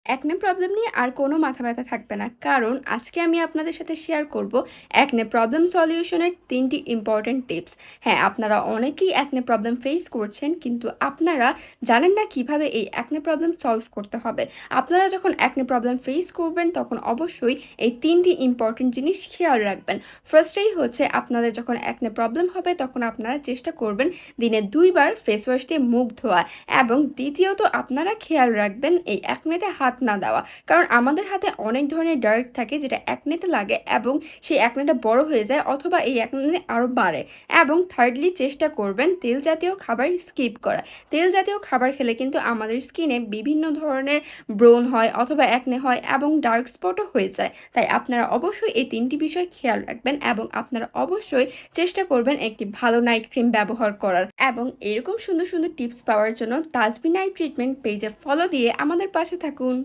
একনে problem নিয়ে আর কোনো মাথা ব্যথা থাকবে না। কারণ আজকে আমি আপনাদের সাথে শেয়ার করব একনে প্রবলেম সলিউশনের ৩ টি ইম্পোর্টেন্ট টিপস। হ্যাঁ, আপনারা অনেকেই একনে প্রবলেম ফেস করছেন কিন্তু আপনারা জানেন না কিভাবে এই একনে প্রবলেম সলভ করতে হবে। আপনারা যখন একনে প্রবলেম ফেস করবেন তখন অবশ্যই এই ৩ টি ইম্পোর্টেন্ট জিনিস খেয়াল রাখবেন। ফার্স্টেই হচ্ছে আপনাদের যখন একনে প্রবলেম হবে তখন আপনারা চেষ্টা করবেন দিনে ২ বার ফেস ওয়াশ দিয়ে মুখ ধোয়া এবং দ্বিতীয়ত আপনারা খেয়াল রাখবেন এই একনেতে হাত না দেওয়া। কারণ আমাদের হাতে অনেক ধরনের ডার্ট থাকে যেটা একনেতে লাগে এবং সেই একনেটা বড় হয়ে যায় অথবা এই একনে আরও বাড়ে। এবং থার্ডলি চেষ্টা করবেন তেল জাতীয় খাবার স্কিপ করা। তেল জাতীয় খাবার খেলে কিন্তু আমাদের স্কিনে বিভিন্ন ধরনের ব্রণ হয় অথবা একনে হয় এবং ডার্ক স্পটও হয়ে যায়। তাই আপনারা অবশ্যই এই ৩ টি বিষয় খেয়াল রাখবেন এবং আপনারা অবশ্যই চেষ্টা করবেন একটি ভালো নাইট ক্রিম ব্যবহার করার। এবং এরকম সুন্দর সুন্দর টিপস পাওয়ার জন্য তাজবি নাইট ট্রিটমেন্ট পেজে ফলো দিয়ে আমাদের পাশে থাকুন।